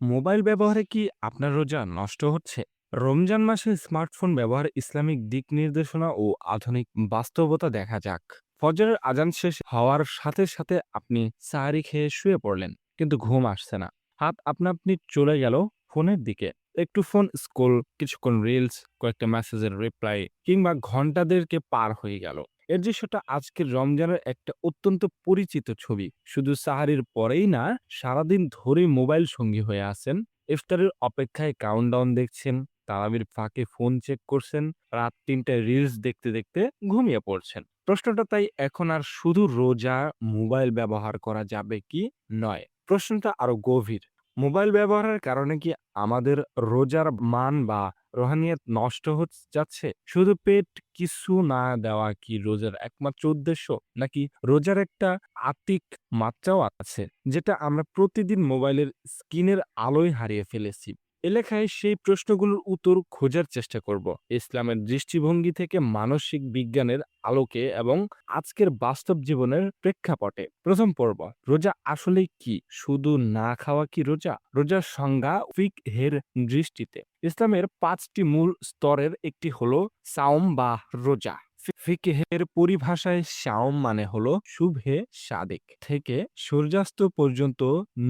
Mobile ব্যবহারে কি আপনার রোজা নষ্ট হচ্ছে? রমজান মাসে স্মার্টফোন ব্যবহার ইসলামিক দিক নির্দেশনা ও আধুনিক বাস্তবতা দেখা যাক। ফজরের আজান শেষ হওয়ার সাথে সাথে আপনি সাহারি খেয়ে শুয়ে পড়লেন, কিন্তু ঘুম আসছে না। হাত আপনা আপনি চলে গেল ফোনের দিকে। একটু ফোন স্ক্রল, কিছুক্ষণ রিলস, কয়েকটা মেসেজের রিপ্লাই কিংবা ঘন্টা দেড়কে পার হয়ে গেল। এর দৃশ্যটা আজকের রমজানের একটা অত্যন্ত পরিচিত ছবি। শুধু সাহারির পরেই না, সারাদিন ধরেই মোবাইল সঙ্গী হয়ে আছেন। ইফতারের অপেক্ষায় কাউন্টডাউন দেখছেন, তারাবির ফাঁকে ফোন চেক করছেন, রাত ৩টায় রিলস দেখতে দেখতে ঘুমিয়ে পড়ছেন। প্রশ্নটা তাই এখন আর শুধু রোজা মোবাইল ব্যবহার করা যাবে কি নয়, প্রশ্নটা আরো গভীর। মোবাইল ব্যবহারের কারণে কি আমাদের রোজার মান বা রোহানিয়ত নষ্ট হচ্ছে যাচ্ছে? শুধু পেট কিছু না দেওয়া কি রোজার একমাত্র উদ্দেশ্য? নাকি রোজার একটা আত্মিক মাত্রাও আছে, যেটা আমরা প্রতিদিন মোবাইলের স্ক্রিনের আলোয় হারিয়ে ফেলেছি? এলাকায় সেই প্রশ্নগুলোর উত্তর খোঁজার চেষ্টা করব ইসলামের দৃষ্টিভঙ্গি থেকে, মানসিক বিজ্ঞানের আলোকে এবং আজকের বাস্তব জীবনের প্রেক্ষাপটে। প্রথম পর্ব, রোজা আসলে কি? শুধু না খাওয়া কি রোজা? রোজার সংজ্ঞা ফিকহের দৃষ্টিতে। ইসলামের ৫টি মূল স্তরের একটি হলো সাওম বা রোজা। ফিকহের পরিভাষায় সাওম মানে হলো শুভে সাদেক থেকে সূর্যাস্ত পর্যন্ত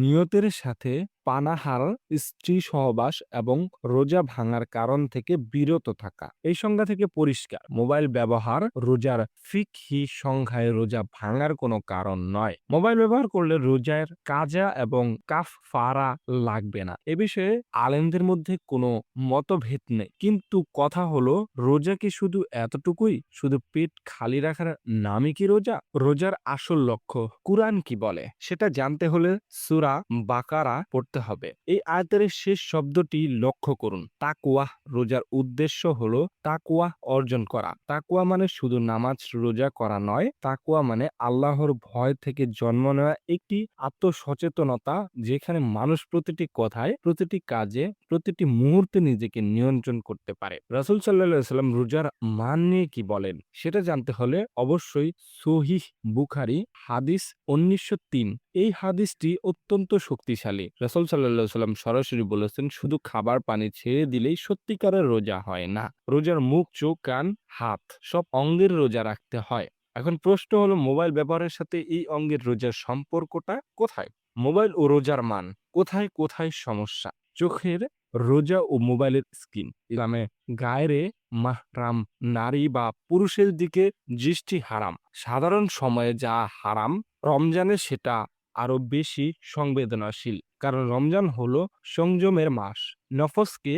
নিয়তের সাথে পানাহার, স্ত্রী সহবাস এবং রোজা ভাঙার কারণ থেকে বিরত থাকা। এই সংজ্ঞা থেকে পরিষ্কার, মোবাইল ব্যবহার রোজার ফিকহি সংজ্ঞায় রোজা ভাঙার কোনো কারণ নয়। মোবাইল ব্যবহার করলে রোজার কাজা এবং কাফফারা লাগবে না। এ বিষয়ে আলেমদের মধ্যে কোনো মতভেদ নেই। কিন্তু কথা হলো, রোজা কি শুধু এতটুকুই? শুধু পেট খালি রাখার নামই কি রোজা? রোজার আসল লক্ষ্য কুরআন কি বলে সেটা জানতে হলে সূরা বাকারা পড়তে হবে। এই আয়াতের শেষ শব্দটি লক্ষ্য করুন, তাকওয়াহ। রোজার উদ্দেশ্য হলো তাকওয়া অর্জন করা। তাকওয়া মানে শুধু নামাজ রোজা করা নয়। তাকওয়া মানে আল্লাহর ভয় থেকে জন্ম নেওয়া একটি আত্মসচেতনতা, যেখানে মানুষ প্রতিটি কথায়, প্রতিটি কাজে, প্রতিটি মুহূর্তে নিজেকে নিয়ন্ত্রণ করতে পারে। রাসূল সাল্লাল্লাহু আলাইহি ওয়াসাল্লাম রোজার মান নিয়ে কি বলেন সেটা জানতে হলে অবশ্যই সহিহ বুখারী হাদিস ১৯০৩। এই হাদিসটি অত্যন্ত শক্তিশালী। রাসূল সাল্লাল্লাহু আলাইহি ওয়াসাল্লাম সরাসরি বলেছেন, শুধু খাবার পানি ছেড়ে দিলেই সত্যিকারের রোজা হয় না। রোজার মুখ, চোখ, কান, হাত সব অঙ্গের রোজা রাখতে হয়। এখন প্রশ্ন হলো, মোবাইল ব্যবহারের সাথে এই অঙ্গের রোজার সম্পর্কটা কোথায়? মোবাইল ও রোজার মান কোথায় কোথায় সমস্যা? চোখের রোজা ও মোবাইলের স্ক্রিন। ইসলামে গায়রে মাহরাম নারী বা পুরুষের দিকে দৃষ্টি হারাম। সাধারণ সময়ে যা হারাম, রমজানে সেটা আরো বেশি সংবেদনশীল। কারণ রমজান হলো সংযমের মাস, নফসকে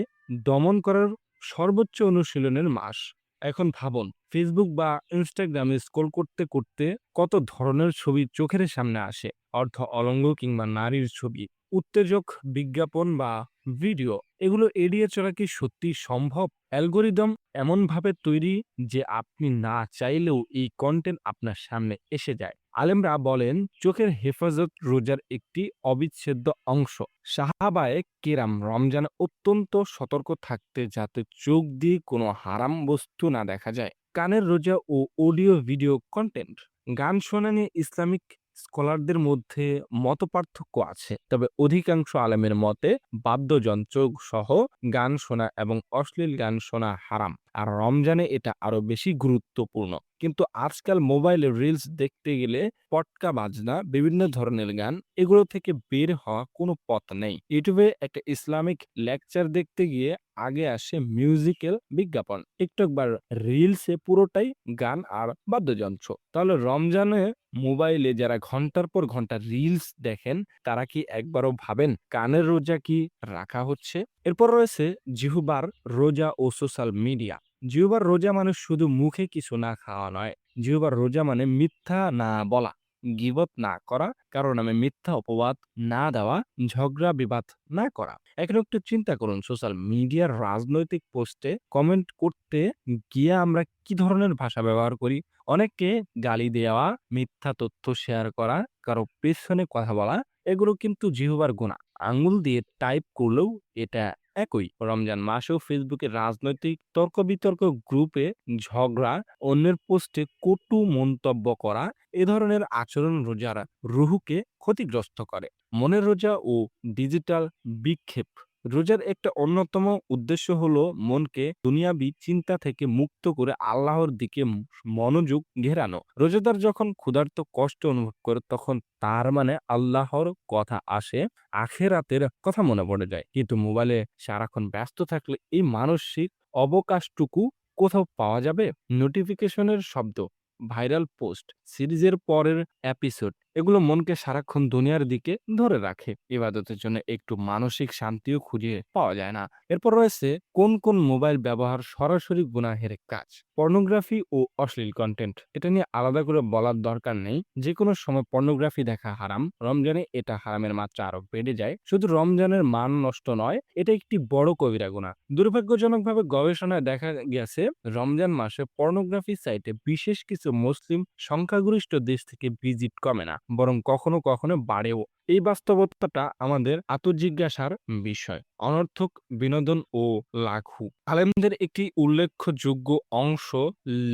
দমন করার সর্বোচ্চ অনুশীলনের মাস। এখন ভাবুন, ফেসবুক বা ইনস্টাগ্রামে স্ক্রল করতে করতে কত ধরনের ছবি চোখের সামনে আসে। অর্ধ অলঙ্গ কিংবা নারীর ছবি, উত্তেজক বিজ্ঞাপন বা ভিডিও। এগুলো এড়িয়ে চলা কি সত্যি সম্ভব? অ্যালগরিদম এমনভাবে তৈরি যে আপনি না চাইলেও এই কন্টেন্ট আপনার সামনে এসে যায়। আলেমরা বলেন, চোখের হেফাজত রোজার একটি অবিচ্ছেদ্য অংশ। সাহাবায়ে কেরাম রমজানে অত্যন্ত সতর্ক থাকতে, যাতে চোখ দিয়ে কোনো হারাম বস্তু না দেখা যায়। কানের রোজা ও অডিও ভিডিও কন্টেন্ট। গান শোনা নিয়ে ইসলামিক স্কলারদের মধ্যে মতপার্থক্য আছে, তবে অধিকাংশ আলেমের মতে বাদ্যযন্ত্র সহ গান শোনা এবং অশ্লীল গান শোনা হারাম। আর রমজানে এটা আরো বেশি গুরুত্বপূর্ণ। কিন্তু আজকাল মোবাইলে রিলস দেখতে গেলে পটকা বাজনা, বিভিন্ন ধরনের গান, এগুলো থেকে বের হওয়া কোনো পথ নেই। ইউটিউবে একটা ইসলামিক লেকচার দেখতে গিয়ে আগে আসে মিউজিক্যাল বিজ্ঞাপন, একটু একবার রিলসে পুরোটাই গান আর বাদ্যযন্ত্র। তাহলে রমজানে মোবাইলে যারা ঘন্টার পর ঘন্টা রিলস দেখেন, তারা কি একবারও ভাবেন কানের রোজা কি রাখা হচ্ছে? এরপর রয়েছে জিহ্বার রোজা ও সোশ্যাল মিডিয়া। জিহ্বার রোজা মানে শুধু মুখে কিছু না খাওয়া নয়। জিহ্বার রোজা মানে মিথ্যা না বলা, গীবত না করা, কারো নামে মিথ্যা অপবাদ না দেওয়া, ঝগড়া বিবাদ না করা। এখন একটু চিন্তা করুন, সোশ্যাল মিডিয়ার রাজনৈতিক পোস্টে কমেন্ট করতে গিয়ে আমরা কি ধরনের ভাষা ব্যবহার করি? অনেককে গালি দেওয়া, মিথ্যা তথ্য শেয়ার করা, কারো পেছনে কথা বলা, এগুলো কিন্তু জিহ্বার গুনাহ। আঙ্গুল দিয়ে টাইপ করলেও এটা একই রমজান মাসেও ফেসবুকে রাজনৈতিক তর্ক-বিতর্ক, গ্রুপে ঝগড়া, অন্যের পোস্টে কটু মন্তব্য করা এ ধরনের আচরণ রোজার রুহকে ক্ষতিগ্রস্ত করে। মনের রোজা ও ডিজিটাল বিক্ষেপ। রোজার একটা অন্যতম উদ্দেশ্য হলো মনকে দুনিয়াবি চিন্তা থেকে মুক্ত করে আল্লাহর দিকে মনোযোগ ঘেরানো। রোজাদার যখন ক্ষুধার্ত কষ্ট অনুভব করে তখন তার মানে আল্লাহর কথা আসে, আখেরাতের কথা মনে পড়ে যায়। কিন্তু মোবাইলে সারাক্ষণ ব্যস্ত থাকলে এই মানসিক অবকাশটুকু কোথাও পাওয়া যাবে? নোটিফিকেশনের শব্দ, ভাইরাল পোস্ট, সিরিজের পরের এপিসোড এগুলো মনকে সারাক্ষণ দুনিয়ার দিকে ধরে রাখে। ইবাদতের জন্য একটু মানসিক শান্তিও খুঁজে পাওয়া যায় না। এরপর রয়েছে কোন মোবাইল ব্যবহার সরাসরি গুনাহের কাজ। পর্নোগ্রাফি ও অশ্লীল কন্টেন্ট এটা নিয়ে আলাদা করে বলার দরকার নেই। যে কোনো সময় পর্নোগ্রাফি দেখা হারাম। রমজানে এটা হারামের মাত্রা আরো বেড়ে যায়। শুধু রমজানের মান নষ্ট নয়, এটা একটি বড় কবিরা গুনাহ। দুর্ভাগ্যজনকভাবে গবেষণায় দেখা গেছে রমজান মাসে পর্নোগ্রাফি সাইটে বিশেষ কিছু মুসলিম সংখ্যাগরিষ্ঠ দেশ থেকে ভিজিট কমে না, বরং কখনো কখনো বাড়েও। এই বাস্তবতাটা আমাদের আত্মজিজ্ঞাসার বিষয়। অনর্থক বিনোদন ও লাঘু। আলেমদের একটি উল্লেখযোগ্য অংশ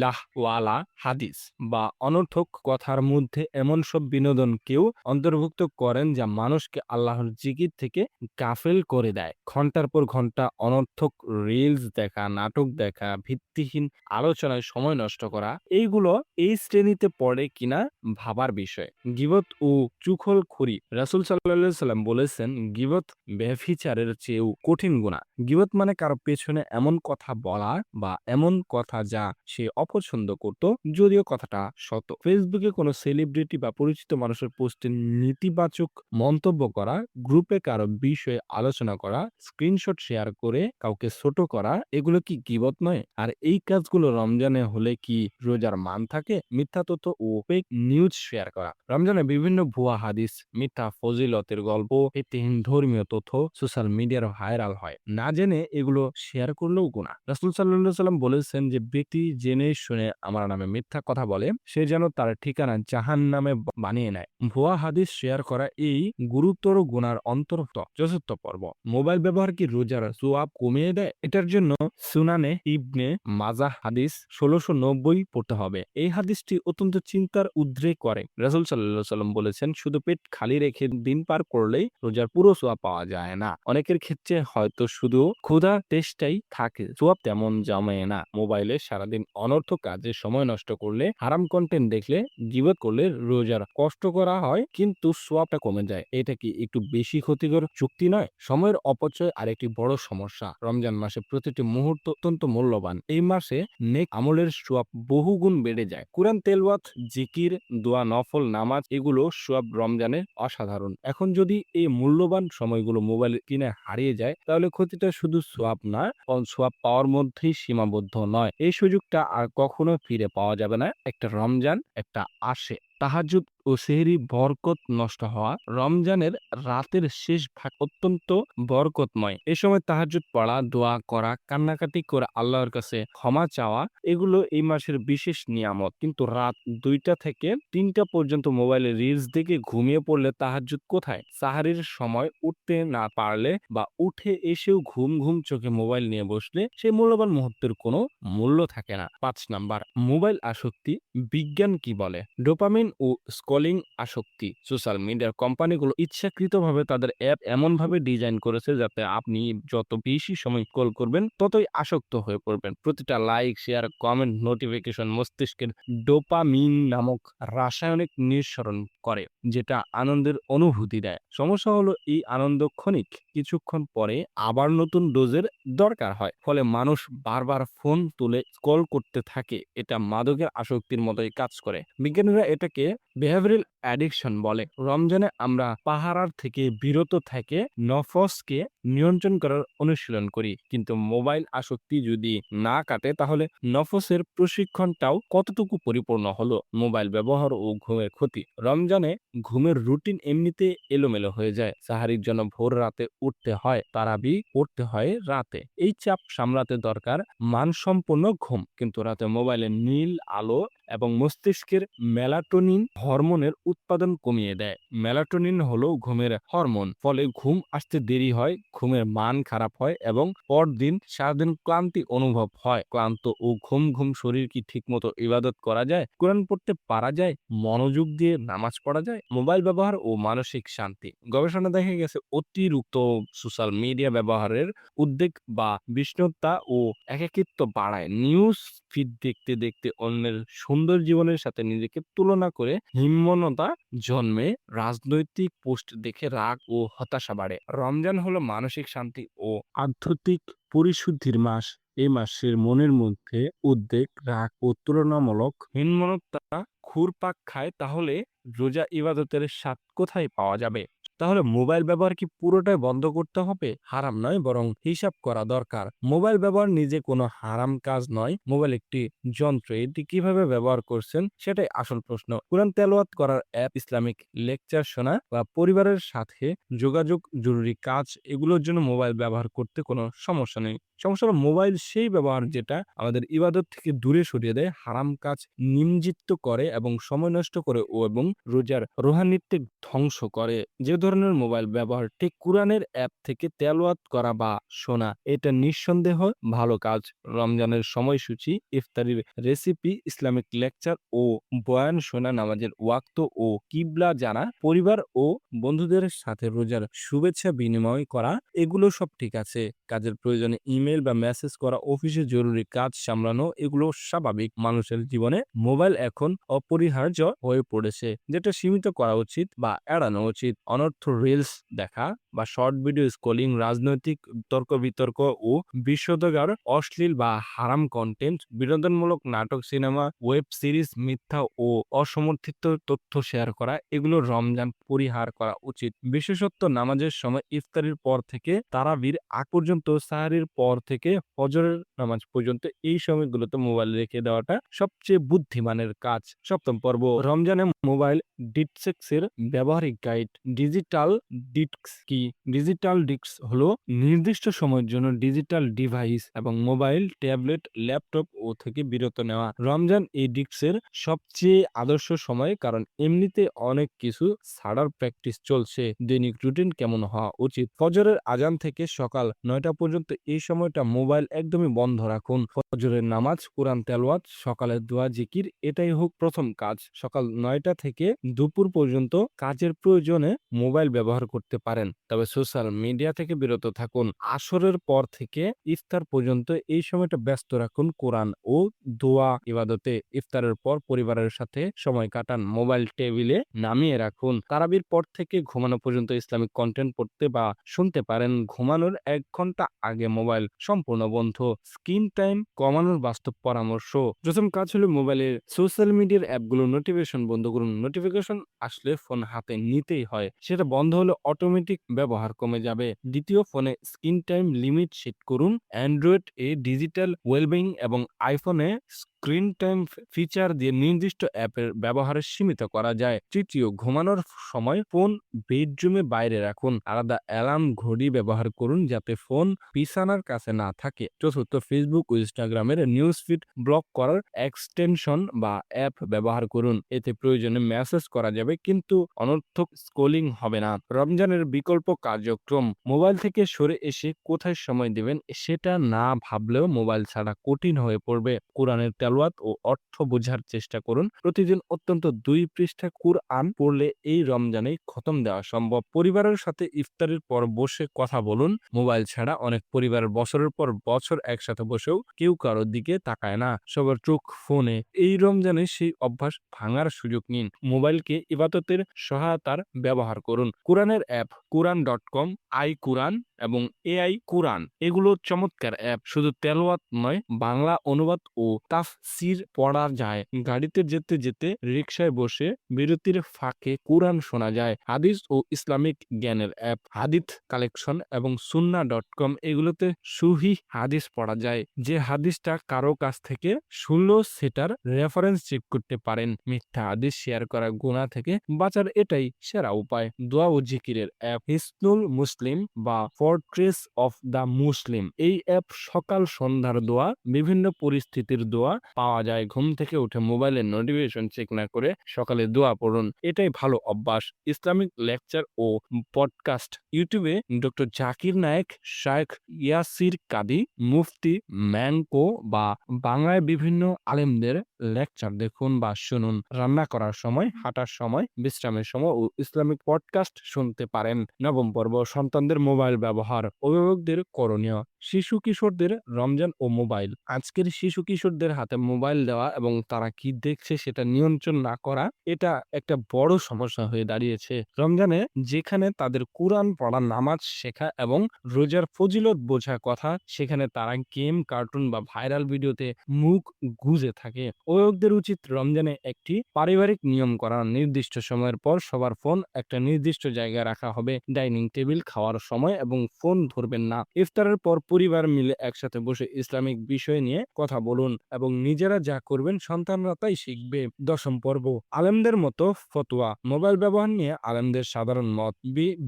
লাহওয়ালা হাদিস বা অনর্থক কথার মধ্যে এমন সব বিনোদনকেও অন্তর্ভুক্ত করেন যা মানুষকে আল্লাহর জিকির থেকে গাফেল করে দেয়। ঘন্টার পর ঘন্টা অনর্থক রিলস দেখা, নাটক দেখা, ভিত্তিহীন আলোচনায় সময় নষ্ট করা এইগুলো এই শ্রেণীতে পড়ে কিনা ভাবার বিষয়। গীবত ও চুগলখড়ি। রাসূল সাল্লাল্লাহু আলাইহি সাল্লাম বলেছেন, গীবত ব্যভিচারের চেয়েও কঠিন গুনাহ। গীবত মানে কারো পেছনে এমন কথা বলা বা এমন কথা যা সে অপছন্দ করত, যদিও কথাটা সত্য। ফেসবুকে কোনো সেলিব্রিটি বা পরিচিত মানুষের পোস্টে নেতিবাচক মন্তব্য করা, গ্রুপে কারো বিষয়ে আলোচনা করা, স্ক্রিনশট শেয়ার করে কাউকে ছোট করা এগুলো কি গীবত নয়? আর এই কাজগুলো রমজানে হলে কি রোজার মান থাকে? মিথ্যা তথ্য ও ফেক নিউজ শেয়ার করা। রমজানে বিভিন্ন ভুয়া হাদিস, মিথ্যা ফজিলতের গল্প, ভিত্তিহীন ধর্মীয় তথ্য সোশ্যাল মিডিয়ার ভাইরাল হয়। না জেনে এগুলো শেয়ার করলেও গুনাহ। রাসূল সাল্লাল্লাহু আলাইহি সাল্লাম বলেছেন যে ব্যক্তি জেনে শুনে আমার নামে মিথ্যা কথা বলে সে যেন তার ঠিকানা জাহান্নামে বানিয়ে নেয়। ভুয়া হাদিস শেয়ার করা এই গুরুতর গুনার অন্তর্ভুক্ত। চতুর্থ পর্ব, মোবাইল ব্যবহার কি রোজার সওয়াব কমিয়ে দেয়? এটার জন্য সুনানে ইবনে মাজাহ হাদিস ১৬৯০ পড়তে হবে। এই হাদিসটি অত্যন্ত চিন্তার উদ্রেক করে। রাসূল সাল্লাল্লাহু আলাইহি সাল্লাম বলেছেন, শুধু পেট খালি রেখে দিন পার করলেই রোজার পুরো সওয়াব পাওয়া যায় না। অনেকের ক্ষেত্রে হয়তো শুধু ক্ষুধার তেষ্টাই থাকে, সওয়াব তেমন জমে না। মোবাইলে সারাদিন অনর্থক কাজে সময় নষ্ট করলে, হারাম কন্টেন্ট দেখলে, গীবত করলে রোজার কষ্ট করা হয় কিন্তু সওয়াবটা কমে যায়। এটা কি একটু বেশি ক্ষতিকর যুক্তি নয়? সময়ের অপচয় আরেকটি বড় সমস্যা। রমজান মাসে প্রতিটি মুহূর্ত অত্যন্ত মূল্যবান। এই মাসে নেক আমলের সওয়াব বহুগুণ বেড়ে যায়। কুরআন তেলাওয়াত, জিকির, দোয়া, নফল নামাজ এগুলো সওয়াব রমজানে অসাধারণ। এখন যদি এই মূল্যবান সময়গুলো মোবাইল কিনে হারিয়ে যায় তাহলে ক্ষতিটা শুধু সওয়াব না, বরং সওয়াব পাওয়ার মধ্যেই সীমাবদ্ধ নয়। এই সুযোগটা আর কখনো ফিরে পাওয়া যাবে না। একটা রমজান একটা আসে। তাহাজ্জুদ ও সেহরি বরকত নষ্ট হওয়া। রমজানের রাতের শেষ ভাগ অত্যন্ত বরকতময়। এ সময় তাহাজ্জুদ পড়া, দোয়া করা, কান্নাকাটি করে আল্লাহর কাছে ক্ষমা চাওয়া এগুলো এই মাসের বিশেষ নিয়ামত। কিন্তু রাত ২টা থেকে ৩টা পর্যন্ত মোবাইলে রিলস দেখে ঘুমিয়ে পড়লে তাহাজ্জুদ কোথায়? সাহারির সময় উঠতে না পারলে বা উঠে এসেও ঘুম চোখে মোবাইল নিয়ে বসলে সেই মূল্যবান মুহূর্তের কোনো মূল্য থাকে না। ৫ নাম্বার, মোবাইল আসক্তি। বিজ্ঞান কি বলে? ডোপামিন ও স্ক্রলিং আসক্তি। সোশ্যাল মিডিয়ার কোম্পানিগুলো ইচ্ছাকৃতভাবে তাদের অ্যাপ এমনভাবে ডিজাইন করেছে যাতে আপনি যত বেশি সময় স্ক্রল করবেন ততই আসক্ত হয়ে পড়বেন। প্রতিটা লাইক, শেয়ার, কমেন্ট, নোটিফিকেশন মস্তিষ্কের ডোপামিন নামক রাসায়নিক নিঃসরণ করে, যেটা আনন্দের অনুভূতি দেয়। সমস্যা হলো এই আনন্দ ক্ষণিক, কিছুক্ষণ পরে আবার নতুন ডোজের দরকার হয়। ফলে মানুষ বারবার ফোন তুলে স্ক্রল করতে থাকে। এটা মাদকের আসক্তির মতোই কাজ করে। বিজ্ঞানীরা এটাকে বিহেভিয়ারাল অ্যাডিকশন বলে। রমজানে আমরা পাহারার থেকে বিরত থেকে নফসকে নিয়ন্ত্রণ করার অনুশীলন করি, কিন্তু মোবাইল আসক্তি যদি না কাটে তাহলে নফসের প্রশিক্ষণটাও কতটুকু পরিপূর্ণ হলো? মোবাইল ব্যবহার ও ঘুমের ক্ষতি। রমজানে ঘুমের রুটিন এমনিতে এলোমেলো হয়ে যায়। সাহারির জন্য ভোর রাতে উঠতে হয়, তারাবি পড়তে হয় রাতে। এই চাপ সামলাতে দরকার মানসম্পন্ন ঘুম। কিন্তু রাতে মোবাইলের নীল আলো এবং মস্তিষ্কের মেলাটোনিন হরমোনের উৎপাদন কমিয়ে দেয়। মেলাটোনিন হলো ঘুমের হরমোন, ফলে ঘুম আসতে দেরি হয়, ঘুমের মান খারাপ হয় এবং পরদিন সারাদিন ক্লান্তি অনুভব হয়। ক্লান্ত ও ঘুম ঘুম শরীর কি ঠিকমতো ইবাদত করা যায়? কোরআন পড়তে পারা যায়? মনোযোগ দিয়ে নামাজ পড়া যায়? মোবাইল ব্যবহার ও মানসিক শান্তি। গবেষণা দেখা গেছে অতিরিক্ত সোশ্যাল মিডিয়া ব্যবহারের উদ্বেগ বা বিষণ্ণতা ও একাকিত্ব বাড়ায়। নিউজ ফিড দেখতে দেখতে অন্যের সুন্দর জীবনের সাথে নিজেকে তুলনা করে হীনমন্যতা জন্মে। রাজনৈতিক পোস্ট দেখে রাগ ও হতাশা বাড়ে। রমজান হলো মানসিক শান্তি ও আধ্যাত্মিক পরিশুদ্ধির মাস। এই মাসের মনের মধ্যে উদ্বেগ, রাগ ও তুলনামূলক হীনমন্যতা ঘুরপাক খায়, তাহলে রোজা ইবাদতের স্বাদ কোথায় পাওয়া যাবে? তাহলে মোবাইল ব্যবহার কি পুরোটাই বন্ধ করতে হবে? হারাম নয়, বরং হিসাব করা দরকার। মোবাইল ব্যবহার নিজে কোনো হারাম কাজ নয়। মোবাইল একটি যন্ত্র, এটি কিভাবে ব্যবহার করছেন সেটাই আসল প্রশ্ন। কোরআন তেলাওয়াত করার অ্যাপ, ইসলামিক লেকচার শোনা বা পরিবারের সাথে যোগাযোগ, জরুরি কাজ, এগুলোর জন্য মোবাইল ব্যবহার করতে কোনো সমস্যা নেই। সমস্যা হলো মোবাইল সেই ব্যবহার যেটা আমাদের ইবাদত থেকে দূরে সরিয়ে দেয়, হারাম কাজ নিমজ্জিত করে এবং সময় নষ্ট করে এবং রোজার রোহানিত্বে ধ্বংস করে। যে ধরনের মোবাইল ব্যবহার ঠিক কোরআনের অ্যাপ থেকে তেলাওয়াত করা বা শোনা, এটা নিঃসন্দেহ ভালো কাজ। রমজানের সময়সূচি, ইফতারির রেসিপি, ইসলামিক লেকচার ও বয়ান শোনা, নামাজের ওয়াক্ত ও কিবলা জানা, পরিবার ও বন্ধুদের সাথে রোজার শুভেচ্ছা বিনিময় করা, এগুলো সব ঠিক আছে। কাজের প্রয়োজনে ইমেল বা মেসেজ করা, অফিসে জরুরি কাজ সামলানো, এগুলো স্বাভাবিক। মানুষের জীবনে মোবাইল এখন অপরিহার্য হয়ে পড়েছে, যেটা সীমিত করা উচিত বা এড়ানো উচিত। অনর্থ রিলস দেখা বা শর্ট ভিডিও স্ক্রলিং, রাজনৈতিক তর্ক বিতর্ক ও বিস্ময়কর অশ্লীল বা হারাম কন্টেন্ট, বিনোদনমূলক নাটক, সিনেমা, ওয়েব সিরিজ, মিথ্যা ও অসমর্থিত তথ্য শেয়ার করা, এগুলো রমজান পরিহার করা উচিত। বিশেষত নামাজের সময়, ইফতারির পর থেকে তারাবির আগ পর্যন্ত, সাহারির পর থেকে ফজরের নামাজ পর্যন্ত, এই সময়গুলোতে মোবাইল রেখে দেওয়াটা সবচেয়ে বুদ্ধিমানের কাজ। সপ্তম পর্ব, রমজানে মোবাইল ডিটক্সের ব্যবহারিক গাইড। ডিজিটাল ডিটক্স কি? ডিজিটাল ডিটক্স হলো নির্দিষ্ট সময়ের জন্য ডিজিটাল ডিভাইস এবং মোবাইল, ট্যাবলেট, ল্যাপটপ ও থেকে বিরত নেওয়া। রমজান এই ডিটক্সের সবচেয়ে আদর্শ সময়, কারণ এমনিতে অনেক কিছু ছাড়ার প্র্যাকটিস চলছে। দৈনিক রুটিন কেমন হওয়া উচিত? ফজরের আজান থেকে সকাল ৯টা পর্যন্ত এই সময়টা মোবাইল একদমই বন্ধ রাখুন। ফজরের নামাজ, কোরআন তেলাওয়াত, সকালের দোয়া, জিকির, এটাই হোক প্রথম কাজ। সকাল ৯টা থেকে দুপুর পর্যন্ত কাজের প্রয়োজনে মোবাইল ব্যবহার করতে পারেন, তবে সোশ্যাল মিডিয়া থেকে বিরত থাকুন। আসরের পর থেকে ইফতার পর্যন্ত এই সময়টা ব্যস্ত রাখুন কোরআন ও দোয়া ইবাদতে। ইফতারের পর পরিবারের সাথে সময় কাটান, মোবাইল টেবিলে নামিয়ে রাখুন। তারাবির পর থেকে ঘুমানো পর্যন্ত ইসলামিক কন্টেন্ট পড়তে বা শুনতে পারেন। ঘুমানোর ১ ঘন্টা আগে মোবাইল সম্পূর্ণ বন্ধ। স্ক্রিন টাইম কমানোর বাস্তব পরামর্শ। প্রথম কাজ হলো মোবাইলের সোশ্যাল মিডিয়ার অ্যাপগুলো নোটিফিকেশন বন্ধ করুন। নোটিফিকেশন আসলে ফোন হাতে নিতেই হয়, সেটা বন্ধ হলে অটোমেটিক ব্যবহার কমে যাবে। দ্বিতীয়, ফোনে স্ক্রিন টাইম লিমিট সেট করুন। অ্যান্ড্রয়েড এ ডিজিটাল ওয়েলবিং এবং আইফোনে স্ক্রিন টাইম ফিচার দিয়ে নির্দিষ্ট অ্যাপের ব্যবহার সীমিত করা যায়। তৃতীয়, ঘুমানোর সময় ফোন বেডরুমে বাইরে রাখুন। আলাদা অ্যালার্ম ঘড়ি ব্যবহার করুন যাতে ফোন বিছানার কাছে না থাকে। চতুর্থ, ফেসবুক ও ইনস্টাগ্রামের নিউজ ফিড ব্লক করার এক্সটেনশন বা অ্যাপ ব্যবহার করুন। এতে প্রয়োজনে মেসেজ করা যাবে, কিন্তু অনর্থক স্ক্রলিং হবে না। রমজানের বিকল্প কার্যক্রম। মোবাইল থেকে সরে এসে কোথায় সময় দিবেন সেটা না ভাবলেও মোবাইল ছাড়া কঠিন হয়ে পড়বে। কোরআনের তেলাওয়াত ও অর্থ বোঝার চেষ্টা করুন। প্রতিদিন অত্যন্ত ২ পৃষ্ঠা কুরআন পড়লে এই রমজানে খতম দেওয়া সম্ভব। পরিবারের সাথে ইফতারের পর বসে কথা বলুন। মোবাইল ছাড়া অনেক পরিবার বছরের পর বছর একসাথে বসেও কেউ কারোর দিকে তাকায় না, সবার চোখ ফোনে। এই রমজানে সেই অভ্যাস ভাঙার সুযোগ নিন। মোবাইলকে ইবাদতের সহায়তার ব্যবহার করুন। কোরআনের অ্যাপ কোরআন.com, আই কুরআন এবং এআই কুরআন, এগুলো চমৎকার অ্যাপ। শুধু তেলাওয়াত নয়, বাংলা অনুবাদ ও তাফসীর পড়া যায়। গাড়িতে যেতে যেতে, রিকশায় বসে, বিরতির ফাঁকে কুরআন শোনা যায়। হাদিস ও ইসলামিক জ্ঞানের অ্যাপ হাদিস কালেকশন এবং সুন্নাহ.com, এগুলোতে সহিহ হাদিস পড়া যায়। যে হাদিসটা কারো কাছ থেকে শুনলো সেটার রেফারেন্স চেক করতে পারেন। মিথ্যা হাদিস শেয়ার করা গুনাহ থেকে বাঁচার এটাই সেরা উপায়। দোয়া ও জিকিরের অ্যাপ হিসনুল মুসলিম বা ফরট্রেস অফ দ্য মুসলিম, এই অ্যাপ সকাল সন্ধ্যার দোয়া, বিভিন্ন পরিস্থিতির দোয়া, পাওয়া যায়। ঘুম থেকে উঠে মোবাইলের নোটিফিকেশন চেক না করে সকালে দোয়া পড়ুন। এটাই ভালো অভ্যাস। ইসলামিক লেকচার ও পডকাস্ট ইউটিউবে ডক্টর জাকির নায়েক, শায়েখ ইয়াসির কাদি, মুফতি ম্যানকো বা বাংলায় বিভিন্ন আলেমদের লেকচার দেখুন বা শুনুন। রান্না করার সময়, হাঁটার সময়, বিশ্রামের সময় ও ইসলামিক পডকাস্ট শুনতে পারেন। নবম পর্ব, সন্তানদের মোবাইল ব্যবহার, অভিভাবকদের করণীয়। শিশু কিশোরদের রমজান ও মোবাইল। আজকের শিশু কিশোরদের হাতে মোবাইল দেওয়া এবং তারা কি দেখছে সেটা নিয়ন্ত্রণ না করা, এটা একটা বড় সমস্যা হয়ে দাঁড়িয়েছে। রমজানে যেখানে তাদের কুরআন পড়া, নামাজ শেখা এবং রোজার ফজিলত বোঝার কথা, সেখানে তারা গেম, কার্টুন বা ভাইরাল ভিডিওতে মুখ গুজে থাকে। অভিভাবকদের উচিত রমজানে একটি পারিবারিক নিয়ম করা। নির্দিষ্ট সময়ের পর সবার ফোন একটা নির্দিষ্ট জায়গায় রাখা হবে। ডাইনিং টেবিল, খাওয়ার সময় এবং ফোন ধরবেন না। ইফতারের পর পরিবার মিলে একসাথে বসে ইসলামিক বিষয় নিয়ে কথা বলুন এবং নিজেরা যা করবেন সন্তানরা তাই শিখবে। দশম পর্ব, আলেমদের মতো ফতোয়া। মোবাইল ব্যবহার নিয়ে আলেমদের সাধারণ মত।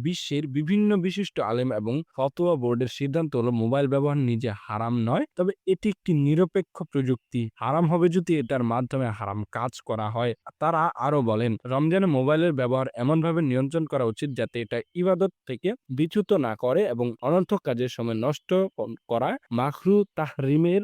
বিশ্বের বিভিন্ন বিশিষ্ট আলেম এবং ফতোয়া বোর্ডের সিদ্ধান্ত হলো মোবাইল ব্যবহার নিজে হারাম নয়, তবে এটি একটি নিরপেক্ষ প্রযুক্তি। হারাম হবে যদি এটার মাধ্যমে হারাম কাজ করা হয়। তারা আরো বলেন, রমজানে মোবাইলের ব্যবহার এমনভাবে নিয়ন্ত্রণ করা উচিত যাতে এটা ইবাদত থেকে বিচ্যুত না করে এবং অনর্থক কাজের সময় নষ্ট করা মাকরু তাহরিমের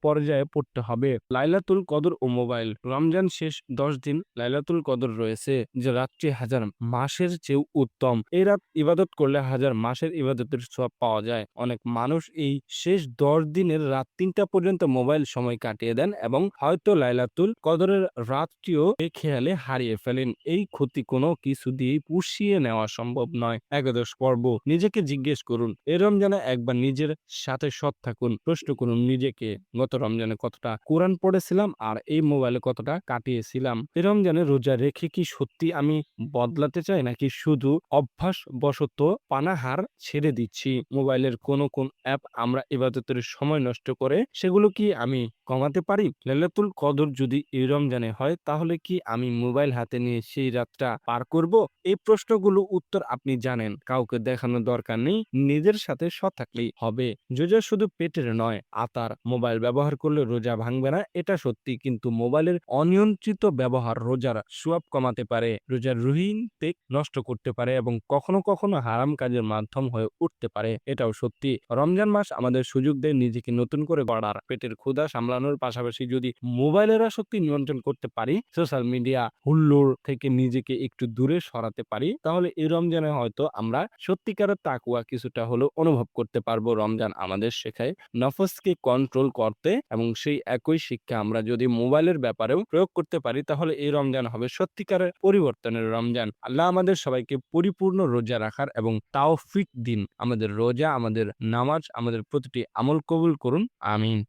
পর্যায়ে পড়তে হবে। লাইলাতুল কদর ও মোবাইল। রমজান শেষ 10 দিন লাইলাতুল কদর রয়েছে, যে রাতটি 1000 মাসের চেয়েও উত্তম। এই রাত ইবাদত করলে 1000 মাসের ইবাদতের সওয়াব পাওয়া যায়। অনেক মানুষ এই শেষ 10 দিনের রাত 3টা পর্যন্ত মোবাইল সময় কাটিয়ে দেন এবং হয়তো লাইলাতুল কদরের রাতটিও বেখেয়ালে হারিয়ে ফেলেন। এই ক্ষতি কোনো কিছু দিয়েই পুষিয়ে নেওয়া সম্ভব নয়। একাদশ পর্ব, নিজেকে জিজ্ঞেস করুন। এই রমজানে একবার নিজের সাথে সৎ থাকুন। প্রশ্ন করুন নিজেকে, গত রমজানে কতটা কোরআন পড়েছিলাম আর এই মোবাইলে কতটা কাটিয়েছিলাম। এই রমজানে রোজা রেখে কি সত্যি আমি বদলাতে চাই, নাকি শুধু অভ্যাস বশত পানাহার ছেড়ে দিচ্ছি? মোবাইলের কোন অ্যাপ আমরা ইবাদতের সময় নষ্ট করে, সেগুলো কি আমি কমাতে পারি? লাইলাতুল কদর যদি এই রমজানে হয়, তাহলে কি আমি মোবাইল হাতে নিয়ে সেই রাতটা পার করব? এই প্রশ্নগুলো উত্তর আপনি জানেন। কাউকে দেখানোর দরকার নেই, নিজের সাথে সৎ থাকলেই হবে। রোজা শুধু পেটের নয়, আতার। মোবাইল ব্যবহার করলে রোজা ভাঙবে না, এটা সত্যি, কিন্তু মোবাইলের অনিয়ন্ত্রিত ব্যবহার রোজার সওয়াব কমাতে পারে, রোজার রুহিনতে নষ্ট করতে পারে এবং কখনো কখনো হারাম কাজের মাধ্যম হয়ে উঠতে পারে, এটাও সত্যি। রমজান মাস আমাদের সুযোগ দেয় নিজেকে নতুন করে গড়ার। পেটের ক্ষুধা সামলানোর পাশাপাশি যদি মোবাইলের আসক্তি নিয়ন্ত্রণ করতে পারি, সোশ্যাল মিডিয়া হুল্লোড় থেকে নিজেকে একটু দূরে সরাতে পারি, তাহলে এই রমজানে হয়তো আমরা সত্যিকারের তাকওয়া কিছুটা হলেও অনুভব করতে পারবো। রমজান আমাদের শেখায় নফসকে কন্ট্রোল করতে এবং সেই একই শিক্ষা আমরা যদি মোবাইলের ব্যাপারেও প্রয়োগ করতে পারি, তাহলে এই রমজান হবে সত্যিকারের পরিবর্তনের রমজান। আল্লাহ আমাদের সবাইকে পরিপূর্ণ রোজা রাখার এবং তাওফিক দিন। আমাদের রোজা, আমাদের নামাজ, আমাদের প্রতিটি আমল কবুল করুন। আমিন।